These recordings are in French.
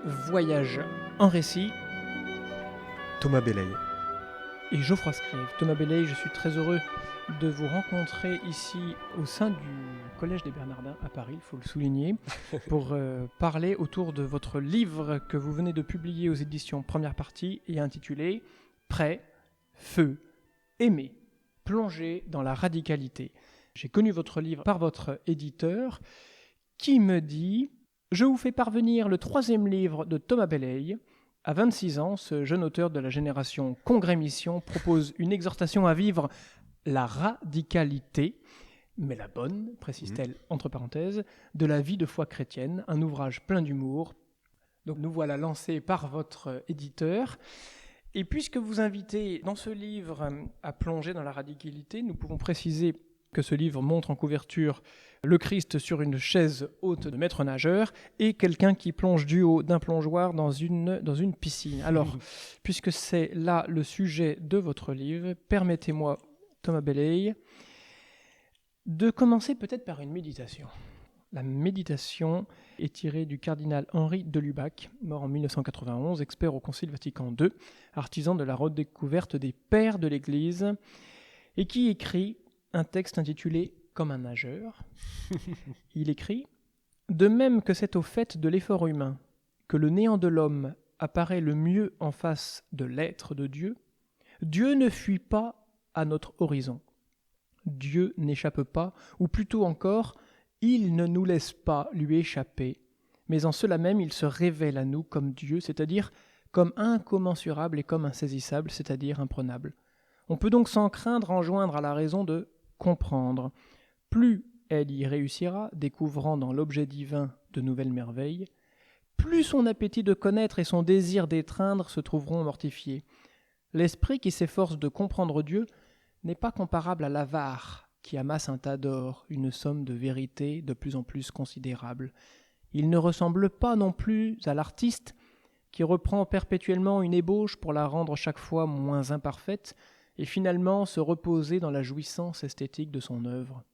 Voyage en récit Thomas Belley. et Geoffroy Scrive. Thomas Belley, je suis très heureux de vous rencontrer ici au sein du Collège des Bernardins à Paris, il faut le souligner, pour parler autour de votre livre que vous venez de publier aux éditions Première Partie et intitulé « Prêt, feu, aimer, plonger dans la radicalité ». J'ai connu votre livre par votre éditeur qui me dit « Je vous fais parvenir le 3e livre de Thomas Belley ». À 26 ans, ce jeune auteur de la génération Congrès-Mission propose une exhortation à vivre la radicalité, mais la bonne, précise-t-elle entre parenthèses, de la vie de foi chrétienne, un ouvrage plein d'humour. Donc nous voilà lancés par votre éditeur. Et puisque vous invitez dans ce livre à plonger dans la radicalité, nous pouvons préciser que ce livre montre en couverture le Christ sur une chaise haute de maître nageur et quelqu'un qui plonge du haut d'un plongeoir dans une piscine. Alors, puisque c'est là le sujet de votre livre, permettez-moi, Thomas Belley, de commencer peut-être par une méditation. La méditation est tirée du cardinal Henri de Lubac, mort en 1991, expert au Concile Vatican II, artisan de la redécouverte des pères de l'Église, et qui écrit un texte intitulé « Comme un nageur ». Il écrit « De même que c'est au fait de l'effort humain que le néant de l'homme apparaît le mieux en face de l'être de Dieu, Dieu ne fuit pas à notre horizon. Dieu n'échappe pas, ou plutôt encore, il ne nous laisse pas lui échapper, mais en cela même il se révèle à nous comme Dieu, c'est-à-dire comme incommensurable et comme insaisissable, c'est-à-dire imprenable. On peut donc sans craindre enjoindre à la raison de comprendre. Plus elle y réussira, découvrant dans l'objet divin de nouvelles merveilles, plus son appétit de connaître et son désir d'étreindre se trouveront mortifiés. L'esprit qui s'efforce de comprendre Dieu n'est pas comparable à l'avare qui amasse un tas d'or, une somme de vérité de plus en plus considérable. Il ne ressemble pas non plus à l'artiste qui reprend perpétuellement une ébauche pour la rendre chaque fois moins imparfaite et finalement se reposer dans la jouissance esthétique de son œuvre.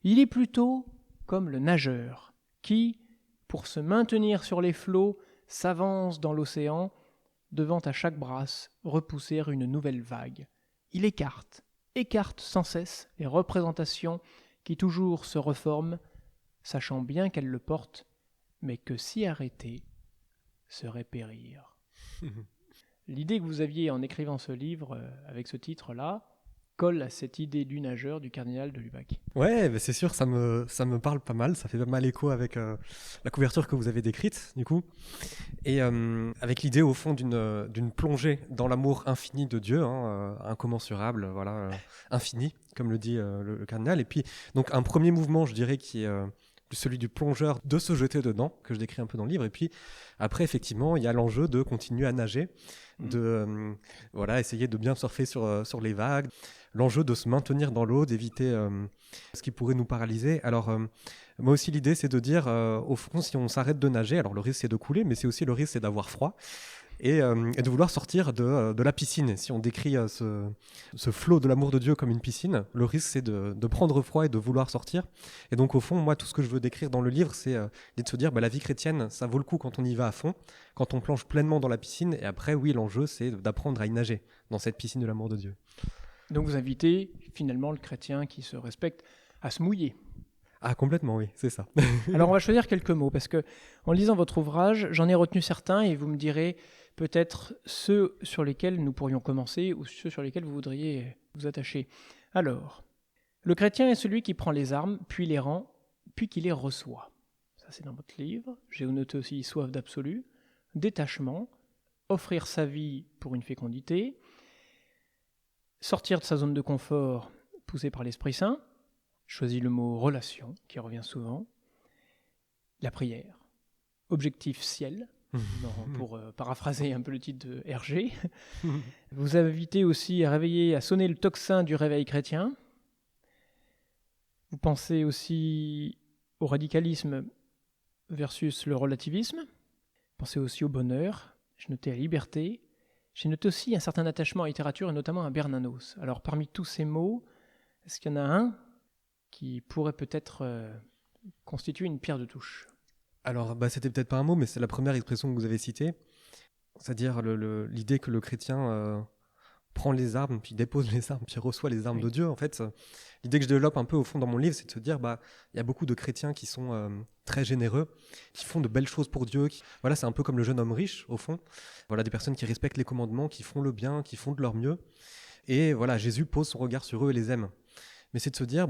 Il est plutôt comme le nageur qui, pour se maintenir sur les flots, s'avance dans l'océan, devant à chaque brasse repousser une nouvelle vague. Il écarte sans cesse les représentations qui toujours se reforment, sachant bien qu'elles le portent, mais que s'y arrêter serait périr. L'idée que vous aviez en écrivant ce livre, avec ce titre-là, colle à cette idée du nageur du cardinal de Lubac. Ouais, mais c'est sûr, ça me parle pas mal, ça fait pas mal écho avec la couverture que vous avez décrite, du coup. Et avec l'idée, au fond, d'une plongée dans l'amour infini de Dieu, incommensurable, voilà, infini, comme le dit le cardinal. Et puis, donc, un premier mouvement, je dirais, qui est celui du plongeur, de se jeter dedans, que je décris un peu dans le livre. Et puis, après, effectivement, il y a l'enjeu de continuer à nager, de essayer de bien surfer sur les vagues, l'enjeu de se maintenir dans l'eau, d'éviter ce qui pourrait nous paralyser. Alors, moi aussi, l'idée, c'est de dire, au fond, si on s'arrête de nager, alors le risque, c'est de couler, mais c'est aussi le risque, c'est d'avoir froid. Et de vouloir sortir de la piscine. Si on décrit ce flot de l'amour de Dieu comme une piscine, le risque, c'est de prendre froid et de vouloir sortir. Et donc, au fond, moi, tout ce que je veux décrire dans le livre, c'est de se dire, la vie chrétienne, ça vaut le coup quand on y va à fond, quand on plonge pleinement dans la piscine. Et après, oui, l'enjeu, c'est d'apprendre à y nager dans cette piscine de l'amour de Dieu. Donc vous invitez finalement le chrétien qui se respecte à se mouiller. Ah, complètement, oui, c'est ça. Alors on va choisir quelques mots, parce que en lisant votre ouvrage, j'en ai retenu certains et vous me direz peut-être ceux sur lesquels nous pourrions commencer ou ceux sur lesquels vous voudriez vous attacher. Alors, le chrétien est celui qui prend les armes, puis les rend, puis qui les reçoit. Ça c'est dans votre livre. J'ai noté aussi soif d'absolu, détachement, offrir sa vie pour une fécondité, sortir de sa zone de confort poussé par l'Esprit Saint, choisis le mot relation, qui revient souvent, la prière, objectif ciel, pour paraphraser un peu le titre de Hergé. Vous invitez aussi à réveiller, à sonner le tocsin du réveil chrétien. Vous pensez aussi au radicalisme versus le relativisme. Pensez aussi au bonheur. J'ai noté la liberté. J'ai noté aussi un certain attachement à la littérature et notamment à Bernanos. Alors parmi tous ces mots, est-ce qu'il y en a un qui pourrait peut-être constituer une pierre de touche ? Alors, c'était peut-être pas un mot, mais c'est la première expression que vous avez citée. C'est-à-dire l'idée que le chrétien prend les armes, puis dépose les armes, puis reçoit les armes Oui. de Dieu. En fait, l'idée que je développe un peu au fond dans mon livre, c'est de se dire, il y a beaucoup de chrétiens qui sont très généreux, qui font de belles choses pour Dieu. Voilà, c'est un peu comme le jeune homme riche, au fond. Voilà, des personnes qui respectent les commandements, qui font le bien, qui font de leur mieux. Et voilà, Jésus pose son regard sur eux et les aime. Mais c'est de se dire,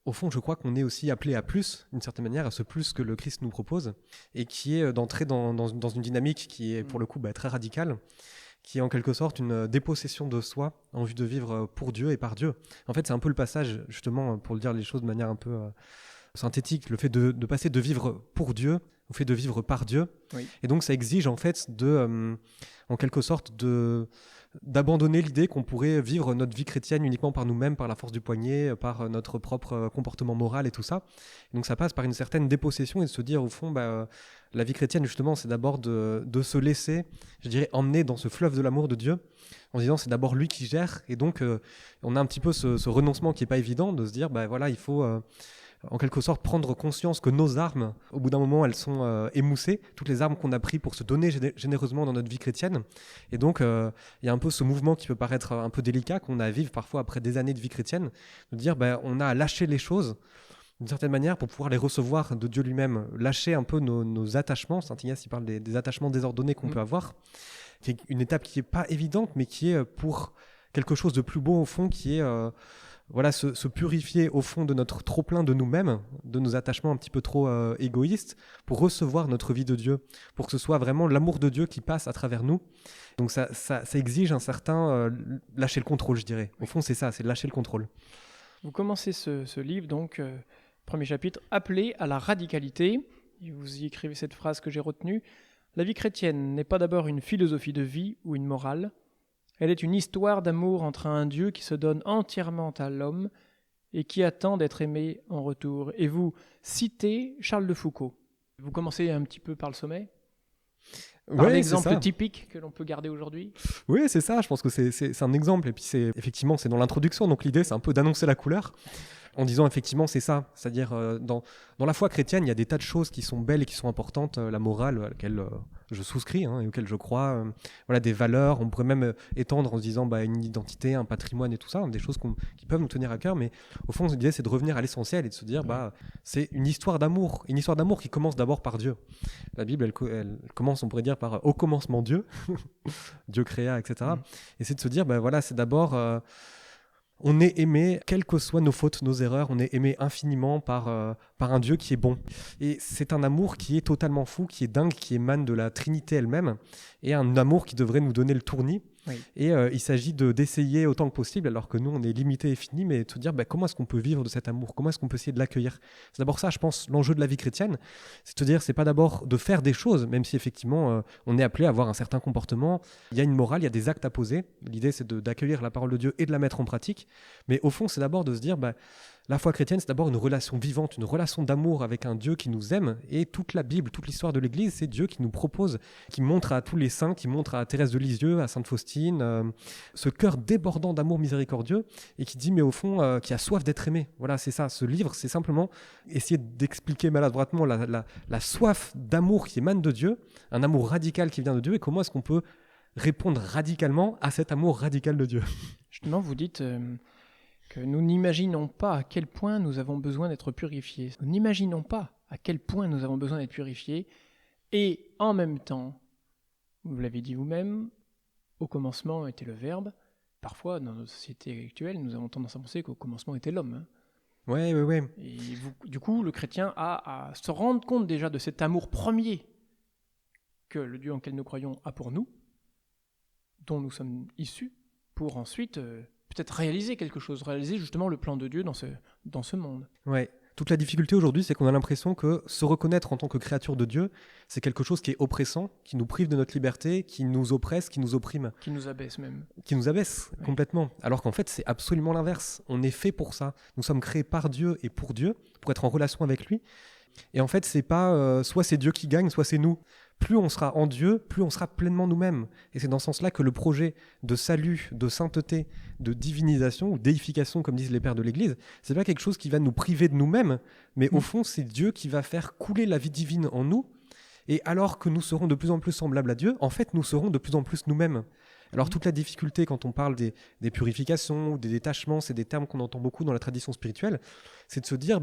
au fond, je crois qu'on est aussi appelé à plus, d'une certaine manière, à ce plus que le Christ nous propose, et qui est d'entrer dans une dynamique qui est pour le coup très radicale, qui est en quelque sorte une dépossession de soi en vue de vivre pour Dieu et par Dieu. En fait, c'est un peu le passage, justement, pour dire les choses de manière un peu synthétique, le fait de passer de vivre pour Dieu au fait de vivre par Dieu. Oui. Et donc, ça exige en fait en quelque sorte, d'abandonner l'idée qu'on pourrait vivre notre vie chrétienne uniquement par nous-mêmes, par la force du poignet, par notre propre comportement moral et tout ça. Et donc ça passe par une certaine dépossession et de se dire au fond, la vie chrétienne justement, c'est d'abord de se laisser, je dirais, emmener dans ce fleuve de l'amour de Dieu, en se disant c'est d'abord lui qui gère. Et donc on a un petit peu ce renoncement qui n'est pas évident, de se dire, il faut... en quelque sorte prendre conscience que nos armes, au bout d'un moment, elles sont émoussées, toutes les armes qu'on a prises pour se donner généreusement dans notre vie chrétienne. Et donc, il y a un peu ce mouvement qui peut paraître un peu délicat, qu'on a à vivre parfois après des années de vie chrétienne, de dire on a à lâcher les choses d'une certaine manière pour pouvoir les recevoir de Dieu lui-même, lâcher un peu nos attachements. Saint Ignace, il parle des attachements désordonnés qu'on peut avoir. C'est une étape qui n'est pas évidente, mais qui est pour quelque chose de plus beau au fond, qui est... se purifier au fond de notre trop-plein de nous-mêmes, de nos attachements un petit peu trop égoïstes, pour recevoir notre vie de Dieu, pour que ce soit vraiment l'amour de Dieu qui passe à travers nous. Donc ça exige un certain lâcher le contrôle, je dirais. Au fond, c'est ça, c'est lâcher le contrôle. Vous commencez ce livre, donc, premier chapitre, appelé à la radicalité. Et vous y écrivez cette phrase que j'ai retenue. La vie chrétienne n'est pas d'abord une philosophie de vie ou une morale. Elle est une histoire d'amour entre un Dieu qui se donne entièrement à l'homme et qui attend d'être aimé en retour. Et vous citez Charles de Foucault. Vous commencez un petit peu par le sommet, par l'exemple typique que l'on peut garder aujourd'hui. Oui, c'est ça, je pense que c'est un exemple. Et puis effectivement, c'est dans l'introduction, donc l'idée c'est un peu d'annoncer la couleur. En disant effectivement c'est ça, c'est-à-dire dans la foi chrétienne il y a des tas de choses qui sont belles et qui sont importantes, la morale à laquelle je souscris et auquel je crois, des valeurs, on pourrait même étendre en se disant une identité, un patrimoine et tout ça, des choses qui peuvent nous tenir à cœur, mais au fond l'idée c'est de revenir à l'essentiel et de se dire c'est une histoire d'amour qui commence d'abord par Dieu. La Bible elle commence, on pourrait dire, par au commencement Dieu, Dieu créa, etc. Et c'est de se dire c'est d'abord... on est aimé, quelles que soient nos fautes, nos erreurs, on est aimé infiniment par un Dieu qui est bon. Et c'est un amour qui est totalement fou, qui est dingue, qui émane de la Trinité elle-même, et un amour qui devrait nous donner le tournis. Oui. Et il s'agit d'essayer autant que possible, alors que nous, on est limité et fini, mais de se dire comment est-ce qu'on peut vivre de cet amour, comment est-ce qu'on peut essayer de l'accueillir. C'est d'abord ça, je pense, l'enjeu de la vie chrétienne, c'est de se dire, c'est pas d'abord de faire des choses, même si effectivement, on est appelé à avoir un certain comportement, il y a une morale, il y a des actes à poser. L'idée, c'est d'accueillir la parole de Dieu et de la mettre en pratique, mais au fond, c'est d'abord de se dire, la foi chrétienne, c'est d'abord une relation vivante, une relation d'amour avec un Dieu qui nous aime. Et toute la Bible, toute l'histoire de l'Église, c'est Dieu qui nous propose, qui montre à tous les saints, qui montre à Thérèse de Lisieux, à Sainte Faustine, ce cœur débordant d'amour miséricordieux et qui dit, mais au fond, qui a soif d'être aimé. Voilà, c'est ça. Ce livre, c'est simplement essayer d'expliquer maladroitement la soif d'amour qui émane de Dieu, un amour radical qui vient de Dieu, et comment est-ce qu'on peut répondre radicalement à cet amour radical de Dieu. Justement, vous dites... que nous n'imaginons pas à quel point nous avons besoin d'être purifiés. Nous n'imaginons pas à quel point nous avons besoin d'être purifiés. Et en même temps, vous l'avez dit vous-même, au commencement était le Verbe. Parfois, dans notre société actuelle, nous avons tendance à penser qu'au commencement était l'homme. Ouais. Et du coup, le chrétien a à se rendre compte déjà de cet amour premier que le Dieu en lequel nous croyons a pour nous, dont nous sommes issus, pour ensuite... peut-être réaliser quelque chose, réaliser justement le plan de Dieu dans ce monde. Ouais. Toute la difficulté aujourd'hui, c'est qu'on a l'impression que se reconnaître en tant que créature de Dieu, c'est quelque chose qui est oppressant, qui nous prive de notre liberté, qui nous oppresse, qui nous opprime. Qui nous abaisse même. Qui nous abaisse, oui. Complètement. Alors qu'en fait, c'est absolument l'inverse. On est fait pour ça. Nous sommes créés par Dieu et pour Dieu, pour être en relation avec lui. Et en fait, c'est pas soit c'est Dieu qui gagne, soit c'est nous. plus on sera en Dieu, plus on sera pleinement nous-mêmes. Et c'est dans ce sens-là que le projet de salut, de sainteté, de divinisation ou déification, comme disent les pères de l'Église, c'est pas quelque chose qui va nous priver de nous-mêmes, mais au fond, c'est Dieu qui va faire couler la vie divine en nous. Et alors que nous serons de plus en plus semblables à Dieu, en fait, nous serons de plus en plus nous-mêmes. Alors toute la difficulté quand on parle des purifications ou des détachements, c'est des termes qu'on entend beaucoup dans la tradition spirituelle, c'est de se dire,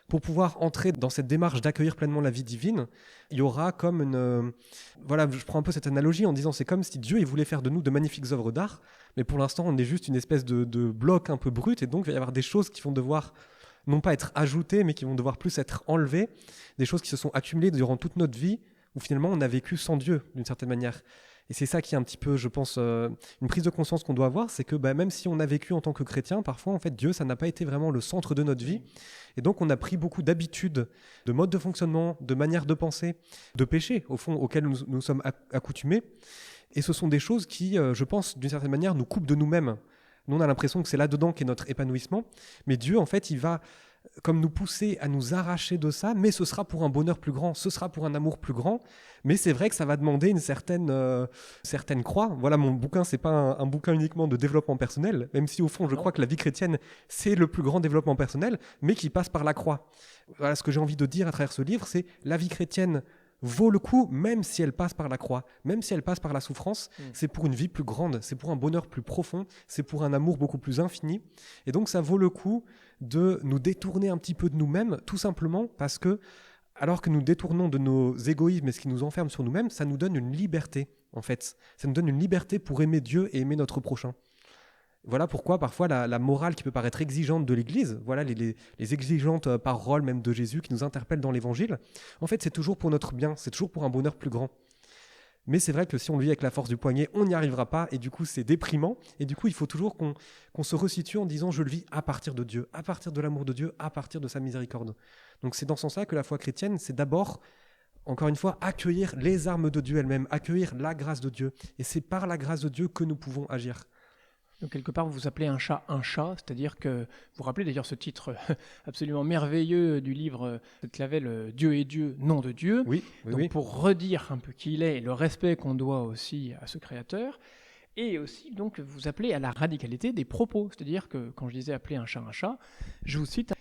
pour pouvoir entrer dans cette démarche d'accueillir pleinement la vie divine, il y aura comme une... voilà, je prends un peu cette analogie en disant, c'est comme si Dieu il voulait faire de nous de magnifiques œuvres d'art, mais pour l'instant on est juste une espèce de bloc un peu brut, et donc il va y avoir des choses qui vont devoir non pas être ajoutées, mais qui vont devoir plus être enlevées, des choses qui se sont accumulées durant toute notre vie, où finalement on a vécu sans Dieu d'une certaine manière. Et c'est ça qui est un petit peu, je pense, une prise de conscience qu'on doit avoir, c'est que même si on a vécu en tant que chrétien, parfois, en fait, Dieu, ça n'a pas été vraiment le centre de notre vie. Et donc, on a pris beaucoup d'habitudes, de modes de fonctionnement, de manières de penser, de péchés, au fond, auxquels nous sommes accoutumés. Et ce sont des choses qui, je pense, d'une certaine manière, nous coupent de nous-mêmes. Nous, on a l'impression que c'est là-dedans qu'est notre épanouissement. Mais Dieu, en fait, il va comme nous pousser à nous arracher de ça, mais ce sera pour un bonheur plus grand, ce sera pour un amour plus grand, mais c'est vrai que ça va demander une certaine croix. Voilà, mon bouquin, c'est pas un bouquin uniquement de développement personnel, même si au fond, je crois que la vie chrétienne, c'est le plus grand développement personnel, mais qui passe par la croix. Voilà, ce que j'ai envie de dire à travers ce livre, c'est la vie chrétienne vaut le coup, même si elle passe par la croix, même si elle passe par la souffrance, c'est pour une vie plus grande, c'est pour un bonheur plus profond, c'est pour un amour beaucoup plus infini. Et donc ça vaut le coup de nous détourner un petit peu de nous-mêmes, tout simplement parce que, alors que nous détournons de nos égoïsmes et ce qui nous enferme sur nous-mêmes, ça nous donne une liberté, en fait. Ça nous donne une liberté pour aimer Dieu et aimer notre prochain. Voilà pourquoi parfois la morale qui peut paraître exigeante de l'Église, voilà les exigeantes paroles même de Jésus qui nous interpellent dans l'Évangile, en fait c'est toujours pour notre bien, c'est toujours pour un bonheur plus grand. Mais c'est vrai que si on le vit avec la force du poignet, on n'y arrivera pas et du coup c'est déprimant. Et du coup il faut toujours qu'on se resitue en disant je le vis à partir de Dieu, à partir de l'amour de Dieu, à partir de sa miséricorde. Donc c'est dans ce sens-là que la foi chrétienne, c'est d'abord, encore une fois, accueillir les armes de Dieu elles-mêmes, accueillir la grâce de Dieu. Et c'est par la grâce de Dieu que nous pouvons agir. Donc quelque part, vous appelez un chat, c'est-à-dire que vous vous rappelez d'ailleurs ce titre absolument merveilleux du livre de Clavel, Dieu est Dieu, nom de Dieu. Oui. Donc pour redire un peu qui il est et le respect qu'on doit aussi à ce créateur, et aussi donc vous appelez à la radicalité des propos, c'est-à-dire que quand je disais appeler un chat, je vous cite.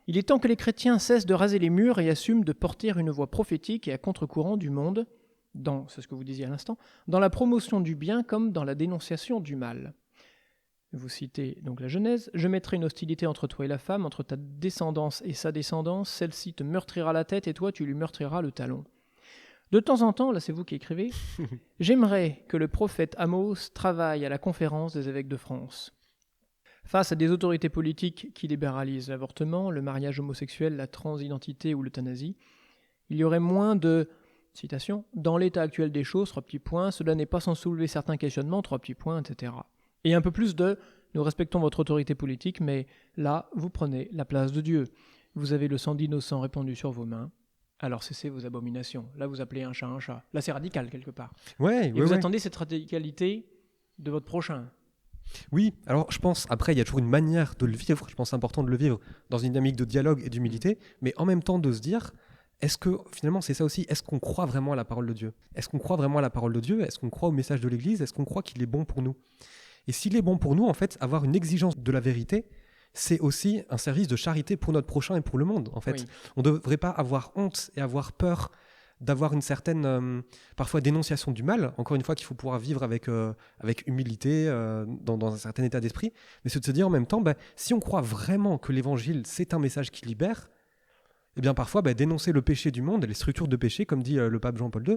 Il est temps que les chrétiens cessent de raser les murs et assument de porter une voix prophétique et à contre-courant du monde, c'est ce que vous disiez à l'instant, dans la promotion du bien comme dans la dénonciation du mal. Vous citez donc la Genèse. « Je mettrai une hostilité entre toi et la femme, entre ta descendance et sa descendance. Celle-ci te meurtrira la tête et toi tu lui meurtriras le talon. » De temps en temps, là c'est vous qui écrivez, « J'aimerais que le prophète Amos travaille à la conférence des évêques de France. Face à des autorités politiques qui libéralisent l'avortement, le mariage homosexuel, la transidentité ou l'euthanasie, il y aurait moins de... Citation, « Dans l'état actuel des choses, 3 petits points, cela n'est pas sans soulever certains questionnements, 3 petits points, etc. » Et un peu plus de « Nous respectons votre autorité politique, mais là, vous prenez la place de Dieu. Vous avez le sang d'innocents répandu sur vos mains. Alors cessez vos abominations. » Là, vous appelez un chat un chat. Là, c'est radical, quelque part. Et vous attendez cette radicalité de votre prochain. Oui, alors je pense, après, il y a toujours une manière de le vivre. Je pense que c'est important de le vivre dans une dynamique de dialogue et d'humilité, mais en même temps de se dire... Est-ce que, finalement, c'est ça aussi, est-ce qu'on croit vraiment à la parole de Dieu ? Est-ce qu'on croit vraiment à la parole de Dieu ? Est-ce qu'on croit au message de l'Église ? Est-ce qu'on croit qu'il est bon pour nous ? Et s'il est bon pour nous, en fait, avoir une exigence de la vérité, c'est aussi un service de charité pour notre prochain et pour le monde, en fait. Oui. On ne devrait pas avoir honte et avoir peur d'avoir une certaine, parfois, dénonciation du mal. Encore une fois, qu'il faut pouvoir vivre avec humilité, dans un certain état d'esprit. Mais c'est de se dire en même temps, si on croit vraiment que l'Évangile, c'est un message qui libère, eh bien parfois, dénoncer le péché du monde, les structures de péché, comme dit le pape Jean-Paul II,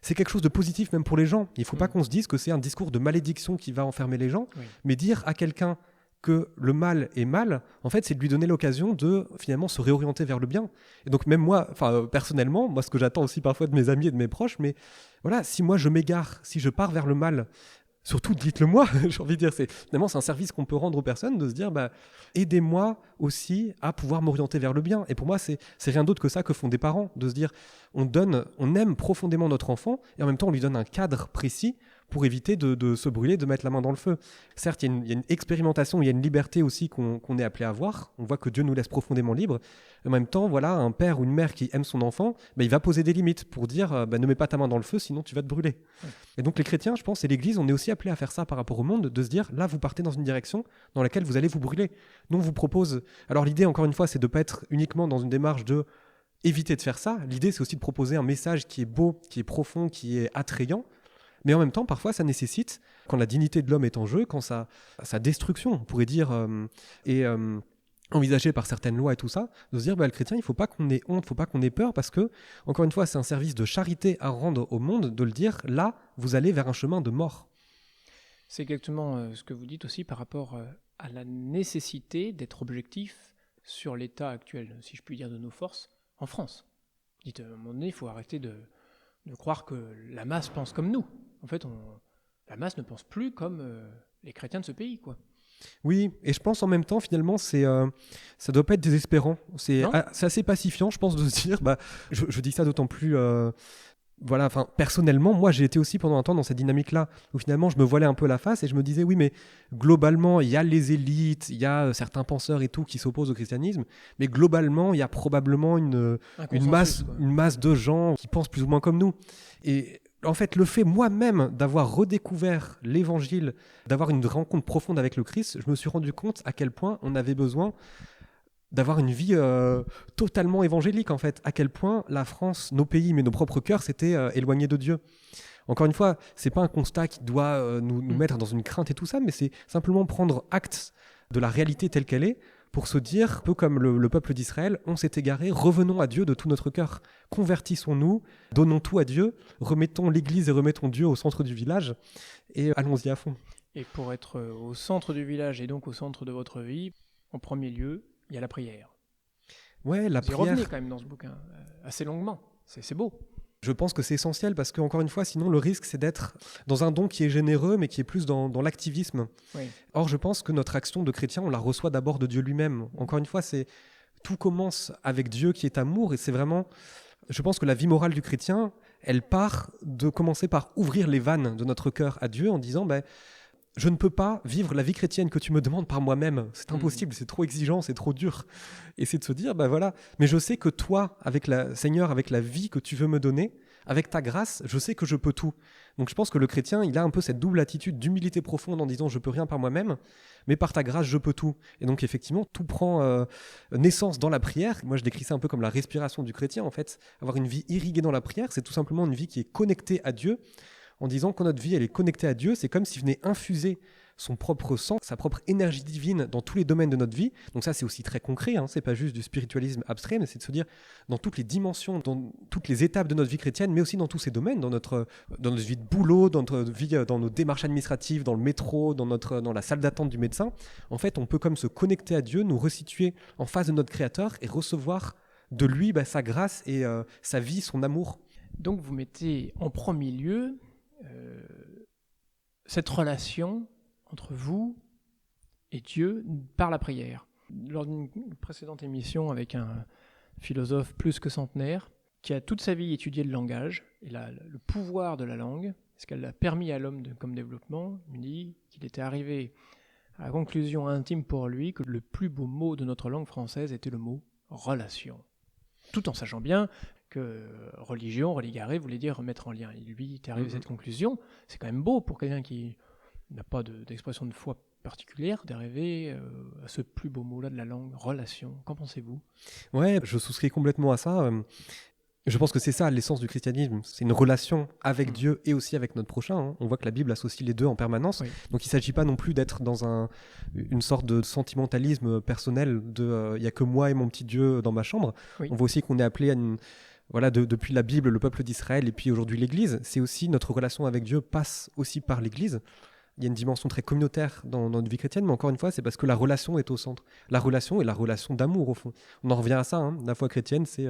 c'est quelque chose de positif même pour les gens. Il ne faut pas qu'on se dise que c'est un discours de malédiction qui va enfermer les gens, mais dire à quelqu'un que le mal est mal, en fait, c'est de lui donner l'occasion de finalement se réorienter vers le bien. Et donc même moi, personnellement, moi ce que j'attends aussi parfois de mes amis et de mes proches, mais voilà, si moi je m'égare, si je pars vers le mal, surtout dites-le moi, j'ai envie de dire, finalement c'est un service qu'on peut rendre aux personnes, de se dire aidez-moi aussi à pouvoir m'orienter vers le bien. Et pour moi c'est rien d'autre que ça que font des parents, de se dire on aime profondément notre enfant et en même temps on lui donne un cadre précis pour éviter de se brûler, de mettre la main dans le feu. Certes, il y a une expérimentation, il y a une liberté aussi qu'on est appelé à avoir. On voit que Dieu nous laisse profondément libres. En même temps, voilà, un père ou une mère qui aime son enfant, il va poser des limites pour dire ne mets pas ta main dans le feu, sinon tu vas te brûler. Et donc les chrétiens, je pense, et l'Église, on est aussi appelés à faire ça par rapport au monde, de se dire là, vous partez dans une direction dans laquelle vous allez vous brûler. Nous, on vous propose. Alors l'idée, encore une fois, c'est de ne pas être uniquement dans une démarche de éviter de faire ça. L'idée, c'est aussi de proposer un message qui est beau, qui est profond, qui est attrayant. Mais en même temps, parfois, ça nécessite, quand la dignité de l'homme est en jeu, quand sa destruction, on pourrait dire, est envisagée par certaines lois et tout ça, de se dire, le chrétien, il ne faut pas qu'on ait honte, il ne faut pas qu'on ait peur, parce que, encore une fois, c'est un service de charité à rendre au monde, de le dire, là, vous allez vers un chemin de mort. C'est exactement ce que vous dites aussi par rapport à la nécessité d'être objectif sur l'état actuel, si je puis dire, de nos forces en France. Dites, à un moment donné, il faut arrêter de croire que la masse pense comme nous. En fait, la masse ne pense plus comme les chrétiens de ce pays, quoi. Oui, et je pense en même temps, finalement, ça doit pas être désespérant. C'est assez pacifiant, je pense, de se dire, je dis ça d'autant plus... Voilà, enfin, personnellement, moi, j'ai été aussi pendant un temps dans cette dynamique-là, où finalement, je me voilais un peu la face et je me disais, oui, mais globalement, il y a les élites, il y a certains penseurs et tout qui s'opposent au christianisme, mais globalement, il y a probablement une masse de gens qui pensent plus ou moins comme nous. Et en fait, le fait moi-même d'avoir redécouvert l'évangile, d'avoir une rencontre profonde avec le Christ, je me suis rendu compte à quel point on avait besoin d'avoir une vie totalement évangélique, en fait. À quel point la France, nos pays, mais nos propres cœurs s'étaient éloignés de Dieu. Encore une fois, c'est pas un constat qui doit nous mettre dans une crainte et tout ça, mais c'est simplement prendre acte de la réalité telle qu'elle est pour se dire, un peu comme le peuple d'Israël, on s'est égaré, revenons à Dieu de tout notre cœur. Convertissons-nous, donnons tout à Dieu, remettons l'Église et remettons Dieu au centre du village et allons-y à fond. Et pour être au centre du village et donc au centre de votre vie, en premier lieu, il y a la prière. Ouais, la prière. Vous y revenez quand même dans ce bouquin, assez longuement. C'est beau. Je pense que c'est essentiel parce qu'encore une fois, sinon le risque c'est d'être dans un don qui est généreux mais qui est plus dans l'activisme. Oui. Or, je pense que notre action de chrétien, on la reçoit d'abord de Dieu lui-même. Encore une fois, tout commence avec Dieu qui est amour et c'est vraiment... Je pense que la vie morale du chrétien, elle part de commencer par ouvrir les vannes de notre cœur à Dieu en disant... je ne peux pas vivre la vie chrétienne que tu me demandes par moi-même. C'est impossible, c'est trop exigeant, c'est trop dur. Et c'est de se dire, voilà, mais je sais que toi, Seigneur, avec la vie que tu veux me donner, avec ta grâce, je sais que je peux tout. Donc je pense que le chrétien, il a un peu cette double attitude d'humilité profonde en disant, je peux rien par moi-même, mais par ta grâce, je peux tout. Et donc effectivement, tout prend naissance dans la prière. Moi, je décris ça un peu comme la respiration du chrétien, en fait. Avoir une vie irriguée dans la prière, c'est tout simplement une vie qui est connectée à Dieu, en disant que notre vie, elle est connectée à Dieu. C'est comme s'il venait infuser son propre sang, sa propre énergie divine dans tous les domaines de notre vie. Donc ça, c'est aussi très concret, hein. C'est pas juste du spiritualisme abstrait, mais c'est de se dire dans toutes les dimensions, dans toutes les étapes de notre vie chrétienne, mais aussi dans tous ces domaines, dans notre vie de boulot, dans notre vie, dans nos démarches administratives, dans le métro, dans la salle d'attente du médecin. En fait, on peut comme se connecter à Dieu, nous resituer en face de notre Créateur et recevoir de lui sa grâce et sa vie, son amour. Donc vous mettez en premier lieu cette relation entre vous et Dieu par la prière. Lors d'une précédente émission avec un philosophe plus que centenaire qui a toute sa vie étudié le langage et le pouvoir de la langue, ce qu'elle a permis à l'homme comme développement, il me dit qu'il était arrivé à la conclusion intime pour lui que le plus beau mot de notre langue française était le mot « relation ». Tout en sachant bien que religion, religaré, voulait dire remettre en lien. Et lui, il est arrivé à cette conclusion. C'est quand même beau pour quelqu'un qui n'a pas d'expression de foi particulière d'arriver à ce plus beau mot-là de la langue, relation. Qu'en pensez-vous ? Ouais, je souscris complètement à ça. Je pense que c'est ça l'essence du christianisme. C'est une relation avec Dieu et aussi avec notre prochain, hein. On voit que la Bible associe les deux en permanence. Oui. Donc il ne s'agit pas non plus d'être dans une sorte de sentimentalisme personnel de il n'y a que moi et mon petit Dieu dans ma chambre. Oui. On voit aussi qu'on est appelé à depuis la Bible, le peuple d'Israël et puis aujourd'hui l'Église. C'est aussi notre relation avec Dieu passe aussi par l'Église. Il y a une dimension très communautaire dans notre vie chrétienne, mais encore une fois, c'est parce que la relation est au centre. La relation est la relation d'amour, au fond. On en revient à ça, hein. La foi chrétienne, c'est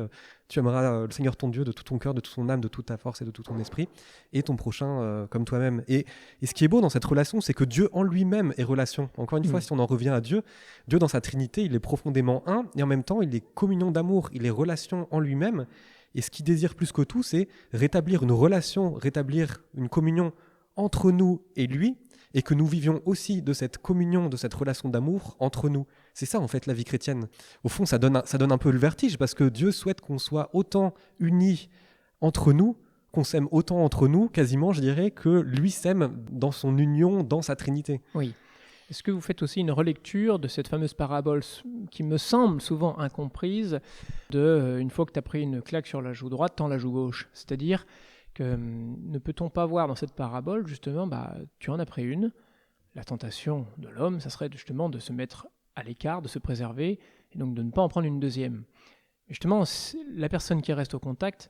tu aimeras le Seigneur ton Dieu de tout ton cœur, de toute ton âme, de toute ta force et de tout ton esprit, et ton prochain comme toi-même. Et ce qui est beau dans cette relation, c'est que Dieu en lui-même est relation. Encore une fois, si on en revient à Dieu, Dieu dans sa Trinité, il est profondément un, et en même temps, il est communion d'amour, il est relation en lui-même. Et ce qu'il désire plus que tout, c'est rétablir une relation, rétablir une communion entre nous et lui, et que nous vivions aussi de cette communion, de cette relation d'amour entre nous. C'est ça en fait la vie chrétienne. Au fond, ça donne un peu le vertige, parce que Dieu souhaite qu'on soit autant unis entre nous, qu'on s'aime autant entre nous, quasiment je dirais, que lui s'aime dans son union, dans sa Trinité. Oui. Est-ce que vous faites aussi une relecture de cette fameuse parabole qui me semble souvent incomprise de une fois que tu as pris une claque sur la joue droite, tends la joue gauche. C'est-à-dire que ne peut-on pas voir dans cette parabole, justement, tu en as pris une, la tentation de l'homme, ça serait justement de se mettre à l'écart, de se préserver, et donc de ne pas en prendre une deuxième. Et justement, la personne qui reste au contact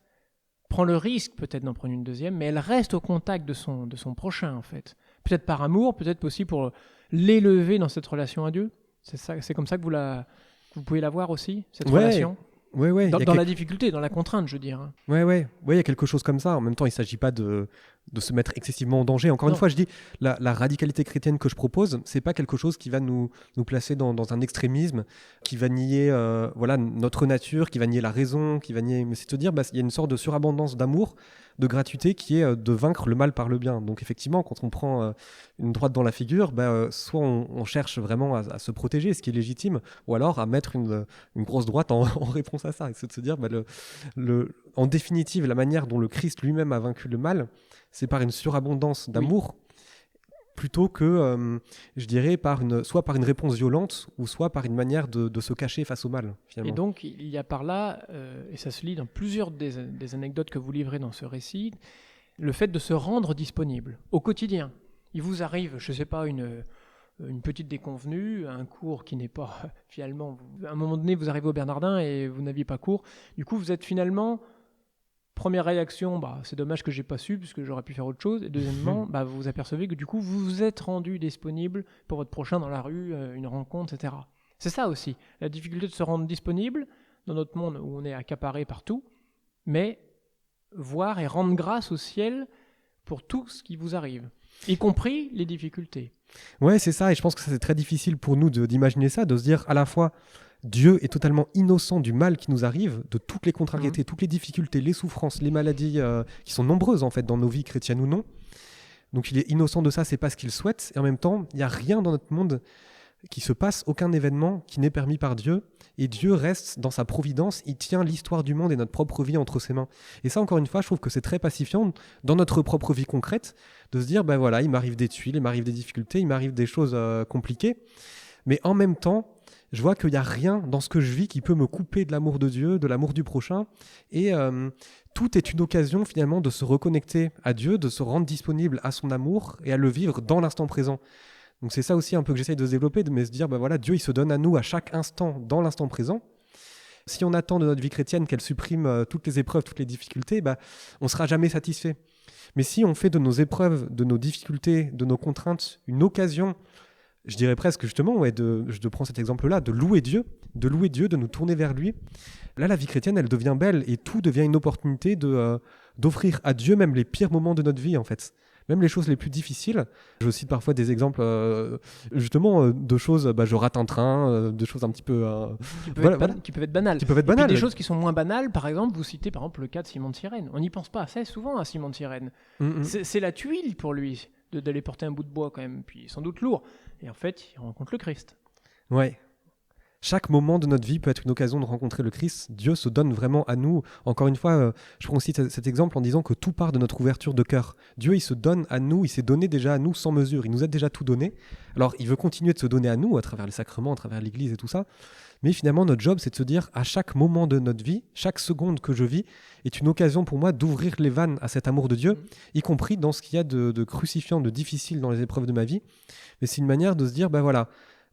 prend le risque peut-être d'en prendre une deuxième, mais elle reste au contact de son prochain, en fait. Peut-être par amour, peut-être aussi pour l'élever dans cette relation à Dieu. C'est comme ça que vous pouvez la voir aussi, cette relation. Ouais. Dans la difficulté, dans la contrainte, je veux dire. Ouais, il y a quelque chose comme ça. En même temps, il ne s'agit pas de se mettre excessivement en danger. Encore une fois, je dis, la radicalité chrétienne que je propose, ce n'est pas quelque chose qui va nous placer dans un extrémisme, qui va nier notre nature, qui va nier la raison, qui va nier... Mais c'est de dire, il y a une sorte de surabondance d'amour, de gratuité, qui est de vaincre le mal par le bien. Donc effectivement, quand on prend une droite dans la figure, soit on cherche vraiment à se protéger, ce qui est légitime, ou alors à mettre une grosse droite en réponse à ça. Et c'est de se dire, en définitive, la manière dont le Christ lui-même a vaincu le mal, c'est par une surabondance d'amour, plutôt que, je dirais, soit par une réponse violente, ou soit par une manière de se cacher face au mal, finalement. Et donc, il y a par là, et ça se lit dans plusieurs des anecdotes que vous livrez dans ce récit, le fait de se rendre disponible au quotidien. Il vous arrive, je ne sais pas, une petite déconvenue, un cours qui n'est pas, finalement... À un moment donné, vous arrivez au Bernardin et vous n'aviez pas cours. Du coup, vous êtes finalement... Première réaction, c'est dommage que j'ai pas su, puisque j'aurais pu faire autre chose. Et deuxièmement, vous vous apercevez que du coup, vous vous êtes rendu disponible pour votre prochain dans la rue, une rencontre, etc. C'est ça aussi, la difficulté de se rendre disponible dans notre monde où on est accaparé partout, mais voir et rendre grâce au ciel pour tout ce qui vous arrive, y compris les difficultés. Ouais, c'est ça, et je pense que ça, c'est très difficile pour nous d'imaginer ça, de se dire à la fois... Dieu est totalement innocent du mal qui nous arrive, de toutes les contrariétés, toutes les difficultés, les souffrances, les maladies qui sont nombreuses en fait dans nos vies chrétiennes ou non. Donc il est innocent de ça, c'est pas ce qu'il souhaite. Et en même temps, il n'y a rien dans notre monde qui se passe, aucun événement qui n'est permis par Dieu. Et Dieu reste dans sa providence, il tient l'histoire du monde et notre propre vie entre ses mains. Et ça, encore une fois, je trouve que c'est très pacifiant dans notre propre vie concrète, de se dire, il m'arrive des tuiles, il m'arrive des difficultés, il m'arrive des choses compliquées. Mais en même temps, je vois qu'il n'y a rien dans ce que je vis qui peut me couper de l'amour de Dieu, de l'amour du prochain. Et tout est une occasion finalement de se reconnecter à Dieu, de se rendre disponible à son amour et à le vivre dans l'instant présent. Donc c'est ça aussi un peu que j'essaye de se développer, de se dire, Dieu il se donne à nous à chaque instant, dans l'instant présent. Si on attend de notre vie chrétienne qu'elle supprime toutes les épreuves, toutes les difficultés, on ne sera jamais satisfait. Mais si on fait de nos épreuves, de nos difficultés, de nos contraintes, une occasion... Je dirais presque justement, je prends cet exemple-là, de louer Dieu, de nous tourner vers lui. Là, la vie chrétienne, elle devient belle et tout devient une opportunité d'offrir à Dieu même les pires moments de notre vie, en fait. Même les choses les plus difficiles. Je cite parfois des exemples, de choses, je rate un train, de choses un petit peu... Qui peuvent être banales. Qui peuvent être banales. Et puis des choses qui sont moins banales, par exemple, vous citez par exemple le cas de Simon de Cyrène. On n'y pense pas assez souvent à Simon de Cyrène. C'est la tuile pour lui d'aller porter un bout de bois quand même, puis sans doute lourd. Et en fait, il rencontre le Christ. Ouais. Chaque moment de notre vie peut être une occasion de rencontrer le Christ. Dieu se donne vraiment à nous. Encore une fois, je prends aussi cet exemple en disant que tout part de notre ouverture de cœur. Dieu, il se donne à nous, il s'est donné déjà à nous sans mesure. Il nous a déjà tout donné. Alors, il veut continuer de se donner à nous à travers les sacrements, à travers l'Église et tout ça. Mais finalement, notre job, c'est de se dire, à chaque moment de notre vie, chaque seconde que je vis est une occasion pour moi d'ouvrir les vannes à cet amour de Dieu, y compris dans ce qu'il y a de crucifiant, de difficile dans les épreuves de ma vie. Mais c'est une manière de se dire,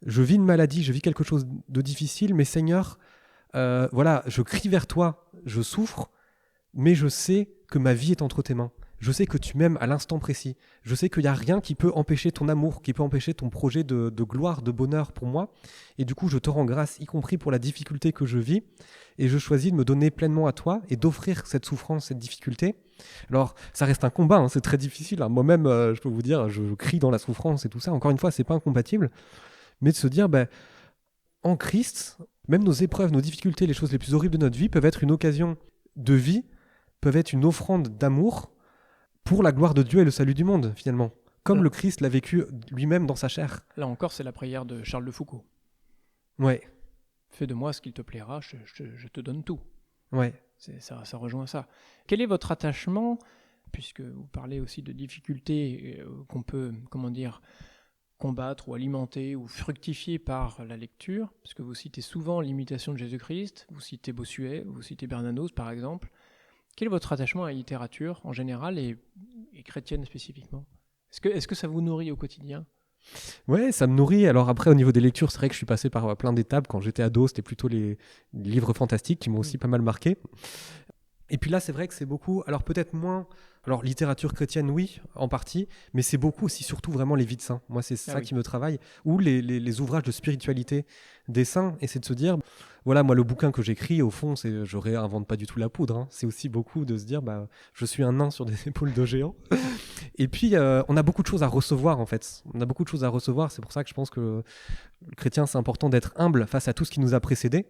je vis une maladie, je vis quelque chose de difficile, mais Seigneur, je crie vers toi, je souffre, mais je sais que ma vie est entre tes mains. Je sais que tu m'aimes à l'instant précis. Je sais qu'il n'y a rien qui peut empêcher ton amour, qui peut empêcher ton projet de gloire, de bonheur pour moi. Et du coup, je te rends grâce, y compris pour la difficulté que je vis. Et je choisis de me donner pleinement à toi et d'offrir cette souffrance, cette difficulté. Alors, ça reste un combat, c'est très difficile. Moi-même, je peux vous dire, je crie dans la souffrance et tout ça. Encore une fois, c'est pas incompatible. Mais de se dire, en Christ, même nos épreuves, nos difficultés, les choses les plus horribles de notre vie peuvent être une occasion de vie, peuvent être une offrande d'amour pour la gloire de Dieu et le salut du monde, finalement. Comme Ouais. le Christ l'a vécu lui-même dans sa chair. Là encore, c'est la prière de Charles de Foucault. Ouais, Fais de moi ce qu'il te plaira, je te donne tout. ouais. Ça rejoint ça. Quel est votre attachement, puisque vous parlez aussi de difficultés qu'on peut, combattre ou alimenter ou fructifier par la lecture, puisque vous citez souvent l'imitation de Jésus-Christ, vous citez Bossuet, vous citez Bernanos par exemple. Quel est votre attachement à la littérature en général et chrétienne spécifiquement ? Est-ce que ça vous nourrit au quotidien ? Ouais, ça me nourrit. Alors après, au niveau des lectures, c'est vrai que je suis passé par plein d'étapes. Quand j'étais ado, c'était plutôt les livres fantastiques qui m'ont aussi pas mal marqué. Et puis là, c'est vrai que c'est beaucoup, alors peut-être moins, alors littérature chrétienne, oui, en partie, mais c'est beaucoup aussi, surtout vraiment les vies de saints. Moi, c'est ça qui me travaille, ou les ouvrages de spiritualité des saints, et c'est de se dire, voilà, moi, le bouquin que j'écris, au fond, je réinvente pas du tout la poudre, hein. C'est aussi beaucoup de se dire, je suis un nain sur des épaules de géant. Et puis, on a beaucoup de choses à recevoir, en fait. On a beaucoup de choses à recevoir, c'est pour ça que je pense que le chrétien, c'est important d'être humble face à tout ce qui nous a précédés,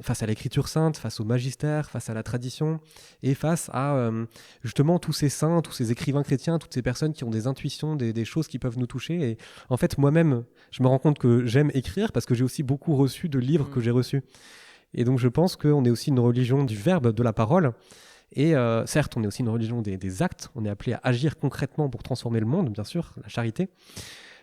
face à l'écriture sainte, face au magistère, face à la tradition, et face à justement tous ces saints, tous ces écrivains chrétiens, toutes ces personnes qui ont des intuitions, des choses qui peuvent nous toucher. Et en fait, moi-même, je me rends compte que j'aime écrire parce que j'ai aussi beaucoup reçu de livres que j'ai reçus. Et donc, je pense qu'on est aussi une religion du verbe, de la parole. Et certes, on est aussi une religion des actes. On est appelé à agir concrètement pour transformer le monde, bien sûr, la charité.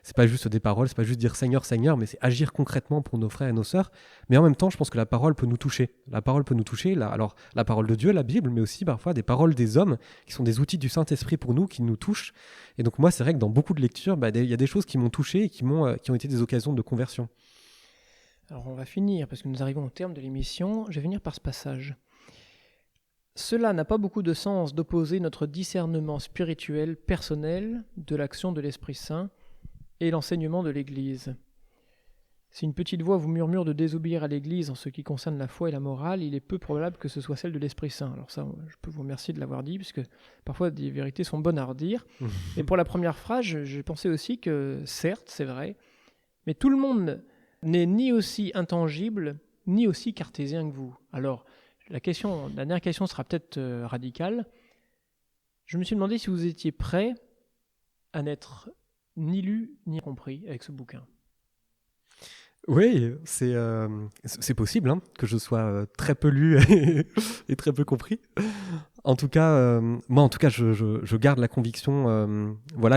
C'est pas juste des paroles, c'est pas juste dire Seigneur, Seigneur, mais c'est agir concrètement pour nos frères et nos sœurs. Mais en même temps, je pense que la parole peut nous toucher. La parole peut nous toucher, alors la parole de Dieu, la Bible, mais aussi parfois des paroles des hommes qui sont des outils du Saint-Esprit pour nous, qui nous touchent. Et donc moi, c'est vrai que dans beaucoup de lectures, il y a des choses qui m'ont touché et qui ont été des occasions de conversion. Alors on va finir, parce que nous arrivons au terme de l'émission, je vais finir par ce passage. Cela n'a pas beaucoup de sens d'opposer notre discernement spirituel personnel de l'action de l'Esprit Saint et l'enseignement de l'Église. Si une petite voix vous murmure de désobéir à l'Église en ce qui concerne la foi et la morale, il est peu probable que ce soit celle de l'Esprit Saint. Alors ça, je peux vous remercier de l'avoir dit, puisque parfois des vérités sont bonnes à redire. Et pour la première phrase, j'ai pensé aussi que, certes, c'est vrai, mais tout le monde n'est ni aussi intangible, ni aussi cartésien que vous. Alors, la dernière question sera peut-être radicale. Je me suis demandé si vous étiez prêt à n'être ni lu ni compris avec ce bouquin. Oui, c'est possible que je sois très peu lu et très peu compris. En tout cas, moi, je garde la conviction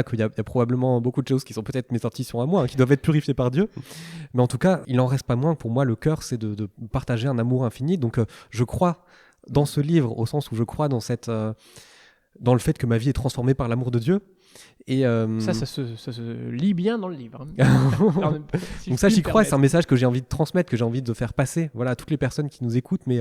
qu'il y a probablement beaucoup de choses qui sont peut-être mes intuitions à moi, qui doivent être purifiées par Dieu. Mais en tout cas, il n'en reste pas moins que pour moi, le cœur, c'est de partager un amour infini. Donc, je crois dans ce livre, au sens où je crois dans le fait que ma vie est transformée par l'amour de Dieu. Et ça se lit bien dans le livre. Alors, donc ça, j'y crois, c'est un message que j'ai envie de transmettre, que j'ai envie de faire passer à toutes les personnes qui nous écoutent. Mais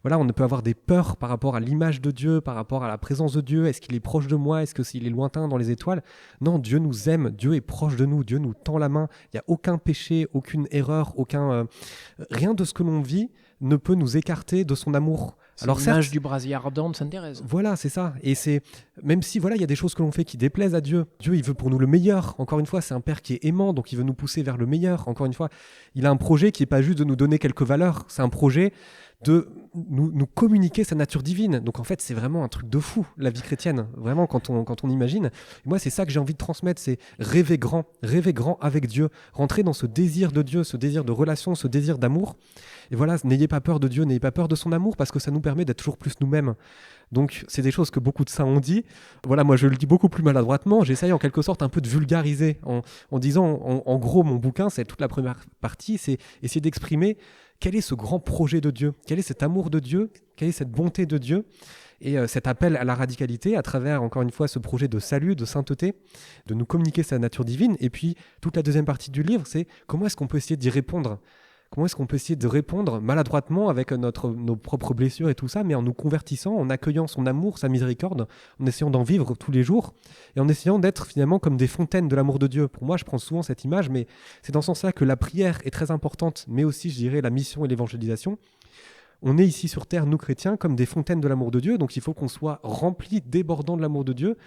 on peut avoir des peurs par rapport à l'image de Dieu, par rapport à la présence de Dieu. Est-ce qu'il est proche de moi? Est-ce qu'il est lointain dans les étoiles? Non, Dieu nous aime, Dieu est proche de nous, Dieu nous tend la main. Il n'y a aucun péché, aucune erreur, rien de ce que l'on vit ne peut nous écarter de son amour. C'est l'image du brasier ardent de Sainte Thérèse. Voilà, c'est ça. Et même si il y a des choses que l'on fait qui déplaisent à Dieu, Dieu il veut pour nous le meilleur. Encore une fois, c'est un Père qui est aimant, donc il veut nous pousser vers le meilleur. Encore une fois, il a un projet qui n'est pas juste de nous donner quelques valeurs, c'est un projet de nous communiquer sa nature divine. Donc en fait, c'est vraiment un truc de fou, la vie chrétienne. Vraiment, quand on imagine. Et moi, c'est ça que j'ai envie de transmettre, c'est rêver grand avec Dieu, rentrer dans ce désir de Dieu, ce désir de relation, ce désir d'amour. Et voilà, n'ayez pas peur de Dieu, n'ayez pas peur de son amour, parce que ça nous permet d'être toujours plus nous-mêmes. Donc, c'est des choses que beaucoup de saints ont dit. Voilà, moi, je le dis beaucoup plus maladroitement. J'essaye en quelque sorte un peu de vulgariser en disant, en gros, mon bouquin, c'est toute la première partie, c'est essayer d'exprimer quel est ce grand projet de Dieu, quel est cet amour de Dieu, quelle est cette bonté de Dieu, et cet appel à la radicalité à travers, encore une fois, ce projet de salut, de sainteté, de nous communiquer sa nature divine. Et puis, toute la deuxième partie du livre, c'est comment est-ce qu'on peut essayer d'y répondre? Comment est-ce qu'on peut essayer de répondre maladroitement avec nos propres blessures et tout ça, mais en nous convertissant, en accueillant son amour, sa miséricorde, en essayant d'en vivre tous les jours et en essayant d'être finalement comme des fontaines de l'amour de Dieu. Pour moi, je prends souvent cette image, mais c'est dans ce sens-là que la prière est très importante, mais aussi, je dirais, la mission et l'évangélisation. On est ici sur terre, nous chrétiens, comme des fontaines de l'amour de Dieu, donc il faut qu'on soit remplis, débordant de l'amour de Dieu,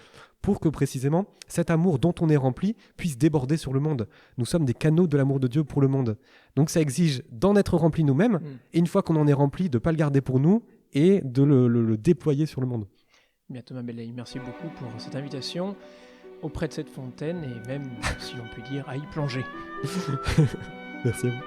pour que précisément cet amour dont on est rempli puisse déborder sur le monde. Nous sommes des canaux de l'amour de Dieu pour le monde. Donc ça exige d'en être remplis nous-mêmes, et une fois qu'on en est rempli, de ne pas le garder pour nous, et de le déployer sur le monde. Bien, Thomas Belley, merci beaucoup pour cette invitation auprès de cette fontaine et même, si on peut dire, à y plonger. Merci à vous.